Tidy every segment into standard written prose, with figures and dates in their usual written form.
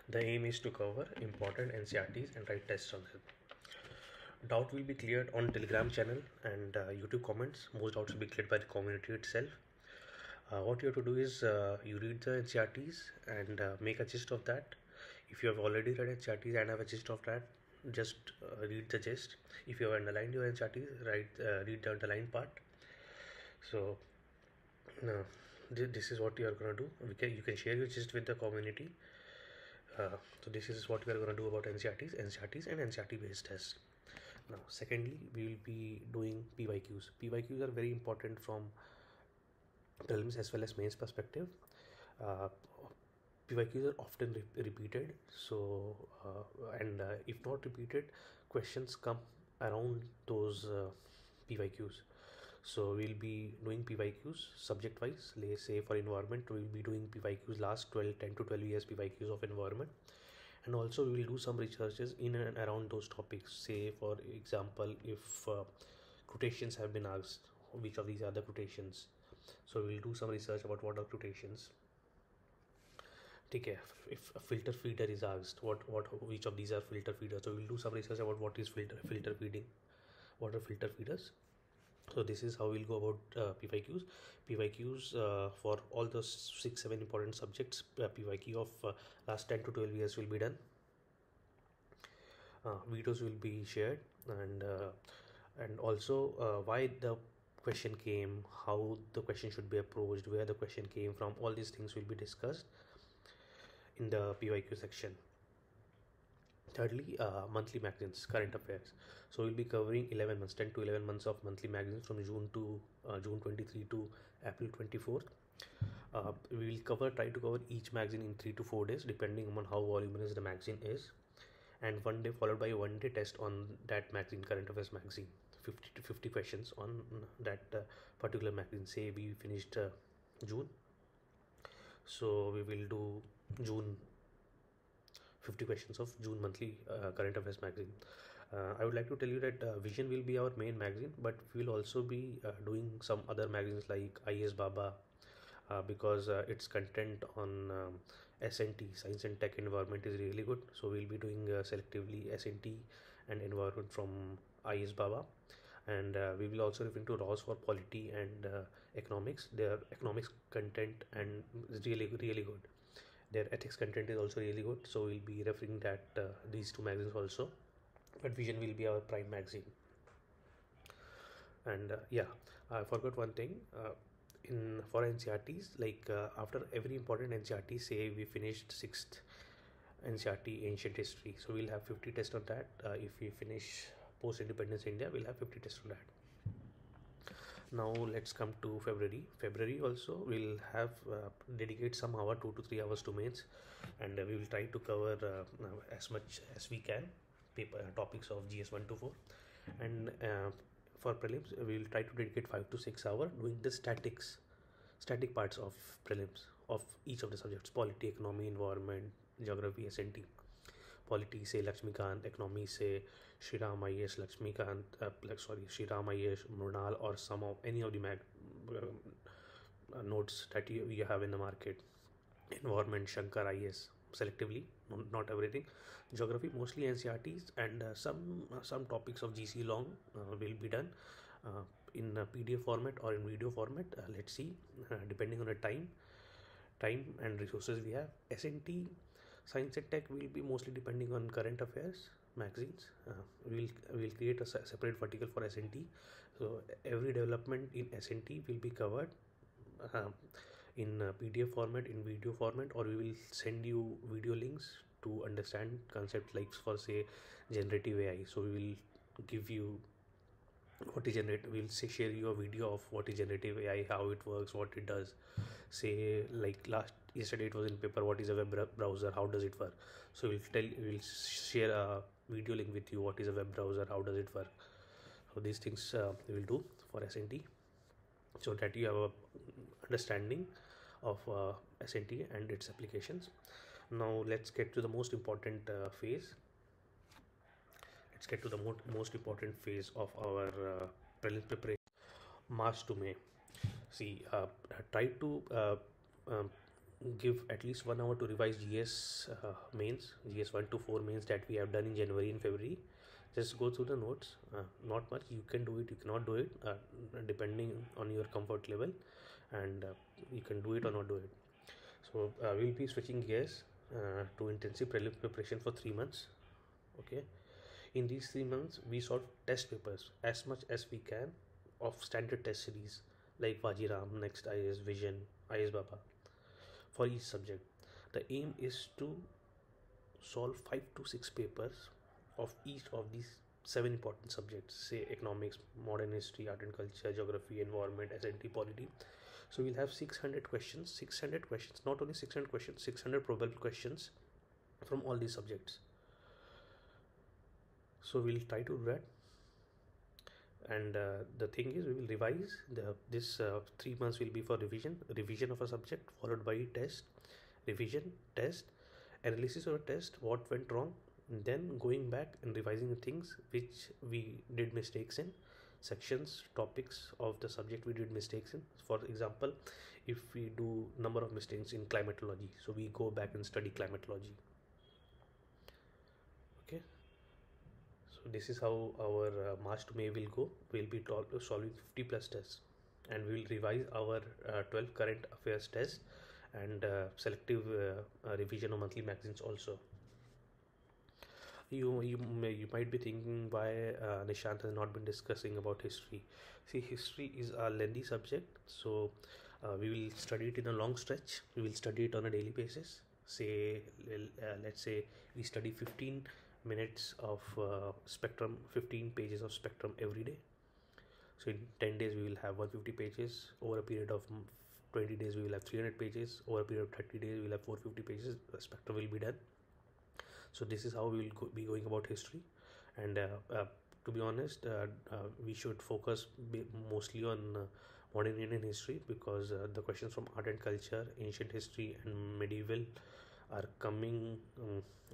The aim is to cover important NCRTs and write tests on it. Doubt will be cleared on Telegram channel and YouTube comments. Most doubts will be cleared by the community itself. What you have to do is you read the NCRTs and make a gist of that. If you have already read NCRTs and have a gist of that, just read the gist. If you have underlined your NCRTs, read the underlined part. So this is what you are going to do. You can share your gist with the community. So this is what we are going to do about NCRTs and NCRT based tests. Now secondly, we will be doing PYQs. PYQs are very important from prelims as well as mains perspective. uh, PYQs are often repeated, so if not repeated, questions come around those PYQs. So we'll be doing PYQs subject wise. Let's say for environment, we'll be doing PYQs last 10 to 12 years PYQs of environment, and also we will do some researches in and around those topics. Say for example, if quotations have been asked, which of these are the quotations, so we'll do some research about what are quotations. Okay, if a filter feeder is asked, which of these are filter feeders, so we'll do some research about what is filter feeding, what are filter feeders. So this is how we'll go about PYQs for all the 6-7 important subjects. PYQ of last 10 to 12 years will be done. Videos will be shared, and also why the question came, how the question should be approached, where the question came from. All these things will be discussed in the PYQ section. Thirdly, monthly magazines, current affairs. So we'll be covering 11 months, 10 to 11 months of monthly magazines from June 23 to April 24th. We will try to cover each magazine in 3 to 4 days, depending on how voluminous the magazine is, and one day followed by a one-day test on that magazine, current affairs magazine. 50 to 50 questions on that particular magazine. Say we finished June, so we will do June 50 questions of June monthly current affairs magazine. I would like to tell you that Vision will be our main magazine, but we will also be doing some other magazines like IS Baba, because its content on SNT, Science and Tech Environment, is really good. So we'll be doing selectively SNT and environment from IS Baba. And we will also refer to RAWs for polity and economics. Their economics content and is really good. Their ethics content is also really good. So we'll be referring that these two magazines also. But Vision will be our prime magazine. And I forgot one thing. In for NCRTs, like after every important NCRT, say we finished 6th NCRT ancient history, so we'll have 50 tests on that. If we finish post independence India, we'll have 50 tests on that. Now let's come to February also we'll have dedicate some hour, 2 to 3 hours to mains, and we will try to cover as much as we can topics of GS 1 to 4. And for prelims we will try to dedicate 5 to 6 hours doing the static parts of prelims of each of the subjects: polity, economy, environment, geography, SNT. Polity say Lakshmikant, economy say Shriram IS Lakshmikant, Shriram IS Mrunal, or some of any of the notes that you have in the market. Environment Shankar IS selectively, not everything. Geography mostly NCRTs, and some topics of GC long will be done in PDF format or in video format. Let's see, depending on the time and resources we have. SNT, Science and Tech, will be mostly depending on current affairs magazines. We'll create a separate vertical for SNT. So every development in SNT will be covered in PDF format, in video format, or we will send you video links to understand concepts like, for say, generative AI. So we will give you what is generative. We'll share you a video of what is generative AI, how it works, what it does. Say like yesterday it was in paper, what is a web browser, how does it work. So we'll share a video link with you, what is a web browser, how does it work. So these things we will do for SNT, so that you have a understanding of SNT and its applications. Now let's get to the most important phase. Let's get to the most important phase of our prelims preparation, March to May. See, try to give at least 1 hour to revise GS mains, GS 1 to 4 mains that we have done in January and February. Just go through the notes. Not much. You can do it. You cannot do it, depending on your comfort level, and you can do it or not do it. So we'll be switching gears to intensive prelim preparation for 3 months. Okay. In these 3 months, we solve test papers as much as we can of standard test series like Vajiram, Next IS, Vision, IS Baba for each subject. The aim is to solve 5 to 6 papers of each of these 7 important subjects, say economics, modern history, art and culture, geography, environment, SNT, polity. So we'll have 600 questions, not only 600 questions, 600 probable questions from all these subjects. So we'll try to do that. And the thing is, we will revise this 3 months will be for revision of a subject, followed by test, revision, test, analysis of a test, what went wrong, and then going back and revising the things which we did mistakes in, sections, topics of the subject we did mistakes in. For example, if we do number of mistakes in climatology, so we go back and study climatology. Okay. So this is how our March to May will go. We'll be solving 50 plus tests, and we will revise our 12 current affairs tests and selective revision of monthly magazines also. You might be thinking why Nishant has not been discussing about history. See, history is a lengthy subject, so we will study it in a long stretch. We will study it on a daily basis. Say, let's say we study 15 minutes of spectrum, 15 pages of spectrum every day. So in 10 days we will have 150 pages. Over a period of 20 days we will have 300 pages. Over a period of 30 days we will have 450 pages. The spectrum will be done. So this is how we will be going about history. And to be honest, we should focus mostly on modern Indian history, because the questions from art and culture, ancient history and medieval are coming,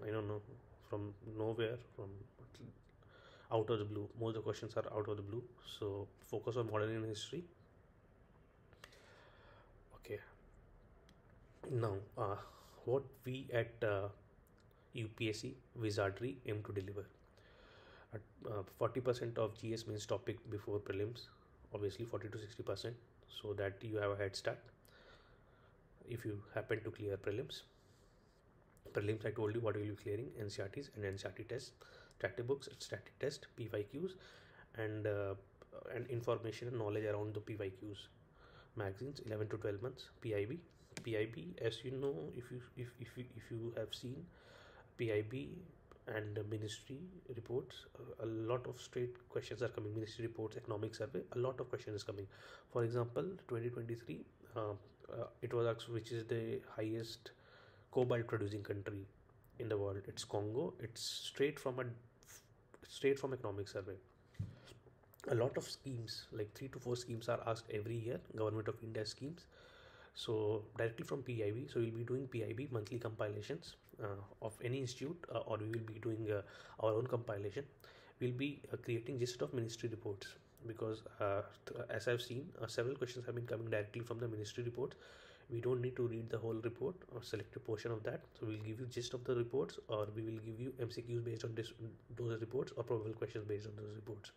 I don't know, from nowhere, from out of the blue. Most of the questions are out of the blue, so focus on modern Indian history. Okay, now what we at UPSCwizardry aim to deliver: 40% of GS means topic before prelims, obviously 40 to 60%, so that you have a head start if you happen to clear prelims. Prelims, I told you what we will be clearing: NCRTs and NCRT tests, static books, static test, PYQs, and information and knowledge around the PYQs. Magazines 11 to 12 months. PIB, as you know, if you have seen PIB and ministry reports, a lot of straight questions are coming. Ministry reports, economic survey, a lot of questions is coming. For example, 2023, it was asked which is the highest cobalt producing country in the world. It's Congo. It's straight from economic survey. A lot of schemes, like 3 to 4 schemes, are asked every year, Government of India schemes. So directly from PIB, so we'll be doing PIB monthly compilations of any institute, or we will be doing our own compilation. We'll be creating gist of ministry reports, because as I've seen, several questions have been coming directly from the ministry reports. We don't need to read the whole report or select a portion of that. So we'll give you gist of the reports, or we will give you MCQs based on those reports, or probable questions based on those reports.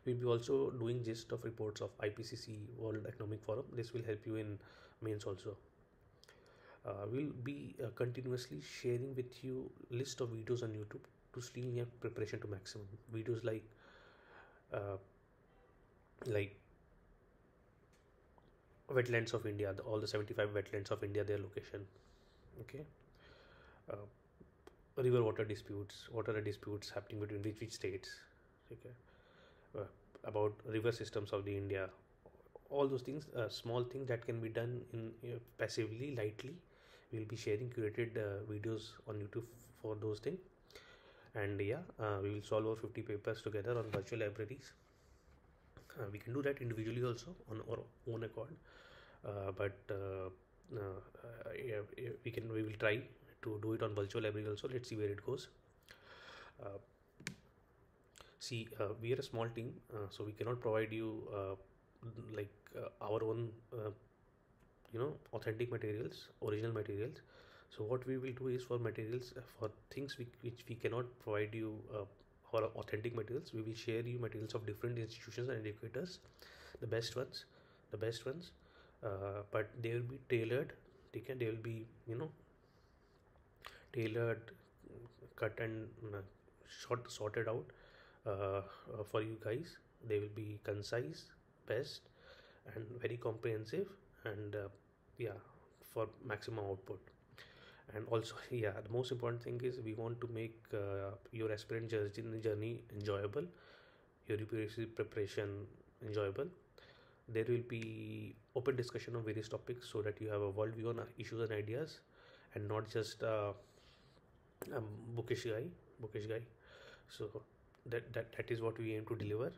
We'll be also doing gist of reports of IPCC, World Economic Forum. This will help you in mains also. We'll be continuously sharing with you list of videos on YouTube to stream your preparation to maximum. Videos like wetlands of India, all the 75 wetlands of India, their location. Okay. River water disputes. What are the disputes happening between which states? Okay. About river systems of the India. All those things, small things that can be done in passively, lightly. We'll be sharing curated videos on YouTube for those things. And yeah, we will solve over 50 papers together on virtual libraries. We can do that individually also on our own accord, but yeah, we will try to do it on virtual library also. Let's see where it goes. See, we are a small team, so we cannot provide you our own authentic materials, original materials. So what we will do is, for materials, for things which we cannot provide you for authentic materials, we will share you materials of different institutions and educators, the best ones, the best ones, but they will be tailored. They will be tailored, cut and sorted out for you guys. They will be concise, best, and very comprehensive, and yeah, for maximum output. And also, yeah, the most important thing is we want to make your aspirant journey enjoyable, your UPSC preparation enjoyable. There will be open discussion on various topics so that you have a world view on issues and ideas, and not just bookish guy, bookish guy. So that is what we aim to deliver.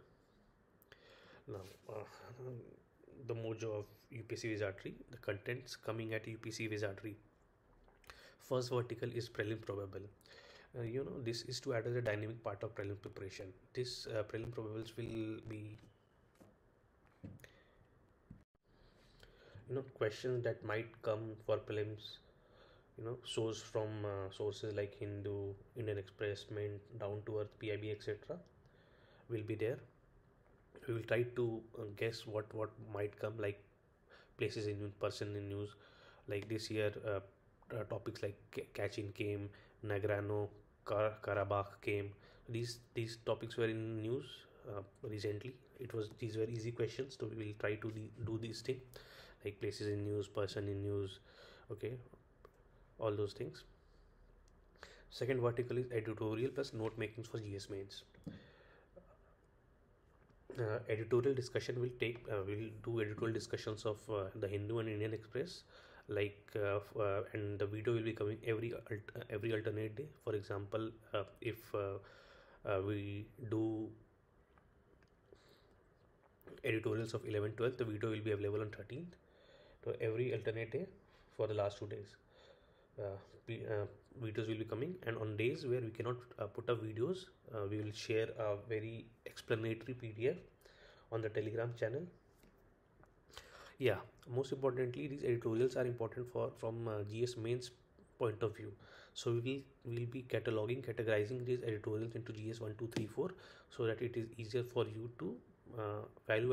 Now, the mojo of UPSC Wizardry, the contents coming at UPSC Wizardry. First vertical is prelim probable. This is to address a dynamic part of prelim preparation. This prelim probables will be questions that might come for prelims, source from sources like Hindu, Indian Express, Mint, Down to Earth, PIB, etc. will be there. We will try to guess what might come, like places in news, person in news. Like this year, topics like Kachin came, Nagrano, Karabakh came. These topics were in news recently. These were easy questions, so we will try to do this thing, like places in news, person in news, okay, all those things. Second vertical is editorial plus note makings for GS mains. Editorial discussion will do editorial discussions of the Hindu and Indian Express, and the video will be coming every alternate day. For example, if we do editorials of 11th, 12th, the video will be available on 13th. So every alternate day for the last 2 days, videos will be coming. And on days where we cannot put up videos, we will share a very explanatory PDF on the Telegram channel. Yeah, most importantly, these editorials are important from GS mains point of view. So we'll be categorizing these editorials into GS 1, 2, 3, 4, so that it is easier for you to add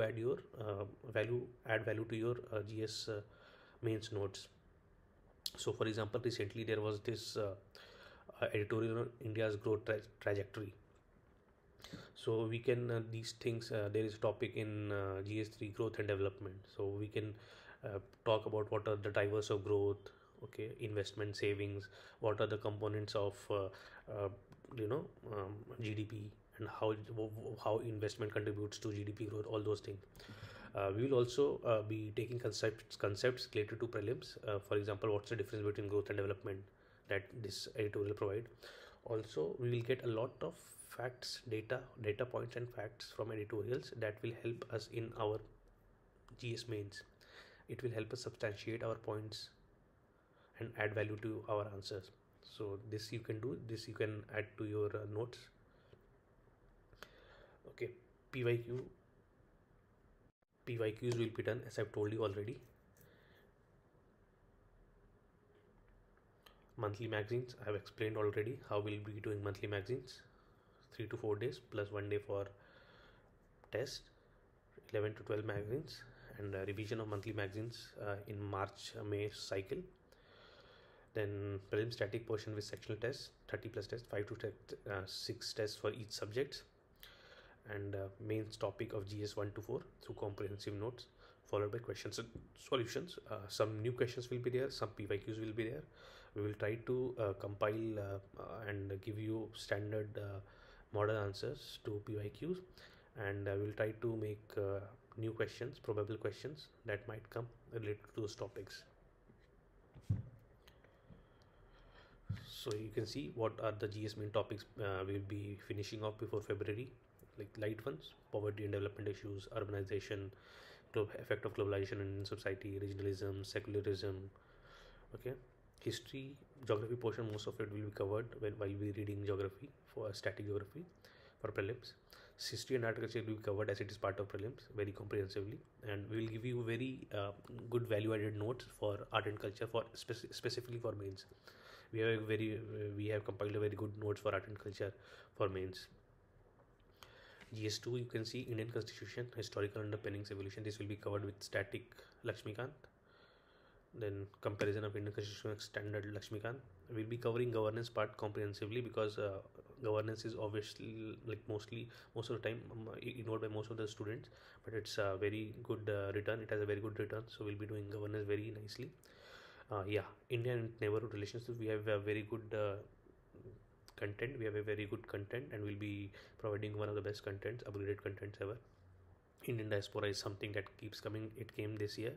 value to your GS mains notes. So for example, recently there was this editorial on India's growth trajectory. So we can these things, there is a topic in GS3, growth and development. So we can talk about what are the drivers of growth, okay, investment, savings, what are the components of GDP, and how investment contributes to GDP growth, all those things. We will also be taking concepts related to prelims. For example, what's the difference between growth and development, that this editorial provide. Also, we will get a lot of facts, data points and facts from editorials that will help us in our GS mains. It will help us substantiate our points and add value to our answers. So this you can do, this you can add to your notes. Okay, PYQs will be done as I've told you already. Monthly magazines, I have explained already how we'll be doing monthly magazines. 3 to 4 days plus 1 day for test. 11 to 12 magazines, and revision of monthly magazines in March-May cycle. Then prelim static portion with sectional tests, 30 plus tests, 5 to 6 tests for each subject, and mains topic of GS 1 to 4 through comprehensive notes, followed by questions and solutions. Some new questions will be there, some PYQs will be there. We will try to compile and give you standard model answers to PYQs, and we will try to make new questions, probable questions that might come related to those topics. So you can see what are the GS main topics we will be finishing off before February. Like light ones: poverty and development issues, urbanization, effect of globalization in society, regionalism, secularism. Okay, history, geography portion, most of it will be covered while we reading geography for static geography for prelims. History and architecture will be covered as it is part of prelims very comprehensively, and we will give you very good value-added notes for art and culture for specifically for mains. We have compiled a very good notes for art and culture for mains. GS2, you can see Indian Constitution, historical underpinnings, evolution. This will be covered with static Lakshmikant. Then comparison of Indian Constitution with standard Lakshmikant. We'll be covering governance part comprehensively because governance is obviously like most of the time ignored by most of the students, but it's a very good return. It has a very good return, so we'll be doing governance very nicely. Yeah, Indian and neighborhood relations. We have a very good content. We have a very good content, and we'll be providing one of the best contents, upgraded contents ever. Indian diaspora is something that keeps coming. It came this year,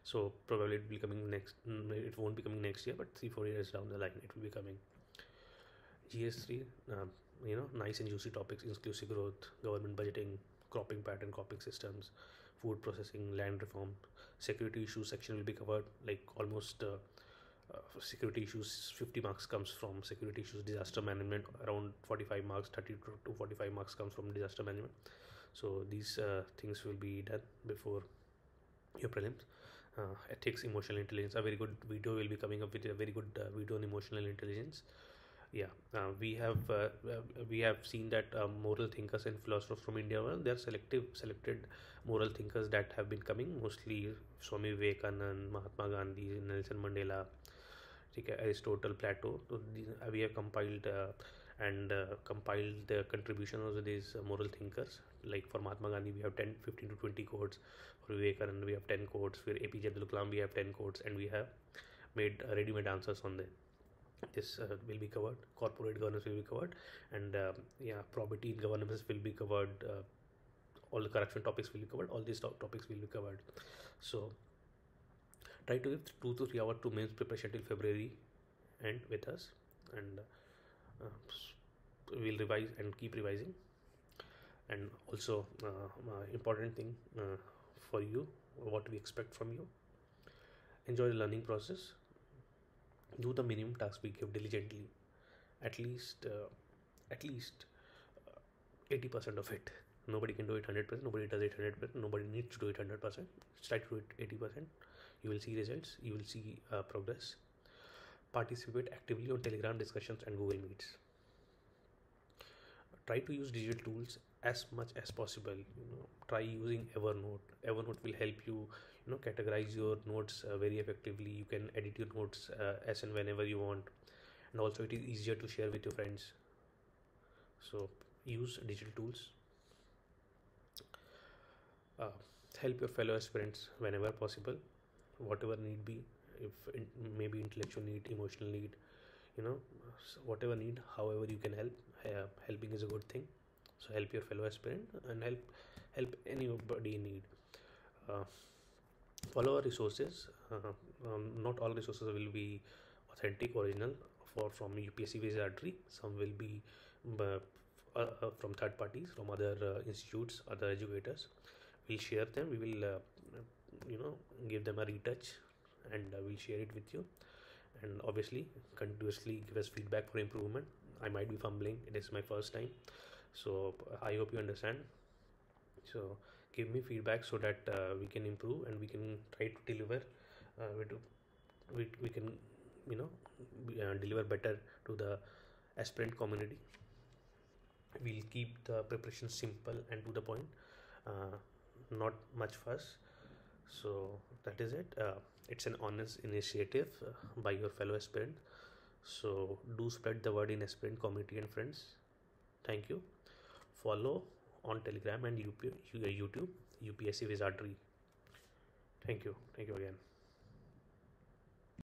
so probably it will be coming next. It won't be coming next year, but 3-4 years down the line, it will be coming. GS3, nice and juicy topics: inclusive growth, government budgeting, cropping pattern, cropping systems, food processing, land reform. Security issues section will be covered, like almost security issues. 50 marks comes from security issues. Disaster management, around 45 marks. 30 to 45 marks comes from disaster management. So these things will be done before your prelims. Ethics, emotional intelligence. A very good video will be coming up with a very good video on emotional intelligence. Yeah, we have seen that moral thinkers and philosophers from India, well, they are selected moral thinkers that have been coming, mostly Swami Vivekanand, Mahatma Gandhi, Nelson Mandela, Aristotle, Plato. So we have compiled compiled the contribution of these moral thinkers. Like for Mahatma Gandhi, we have 15 to 20 quotes. For Vivekanand, we have 10 quotes. For APJ Abdul Kalam, we have 10 quotes, and we have made ready-made answers on them. This will be covered. Corporate governance will be covered, and probity in governance will be covered. All the corruption topics will be covered. All these topics will be covered. So try to give 2 to 3 hours to mains preparation till February end with us, and we'll revise and keep revising. And also important thing for you, what we expect from you: enjoy the learning process, do the minimum task we give diligently, at least 80% of it. Nobody can do it 100%. Nobody does it 100%. Nobody needs to do it 100%. Try to do it 80%. You will see results. You will see progress. Participate actively on Telegram discussions and Google Meets. Try to use digital tools as much as possible. Try using Evernote. Evernote will help you categorize your notes very effectively. You can edit your notes as and whenever you want, and also it is easier to share with your friends. So use digital tools. Help your fellow aspirants whenever possible, whatever need be. If maybe intellectual need, emotional need, whatever need, however you can help. Helping is a good thing. So help your fellow aspirant and help anybody in need. Follow our resources. Not all resources will be authentic, original from UPSCwizardry. Some will be from third parties, from other institutes, other educators. We'll share them. We will give them a retouch, and we'll share it with you. And obviously continuously give us feedback for improvement. I might be fumbling. It is my first time, so I hope you understand. So give me feedback so that we can improve and we can try to deliver. We can deliver better to the aspirant community. We'll keep the preparation simple and to the point, not much fuss. So that is it. It's an honest initiative by your fellow aspirant. So do spread the word in aspirant community and friends. Thank you. Follow on Telegram and YouTube UPSCwizardry. Thank you again.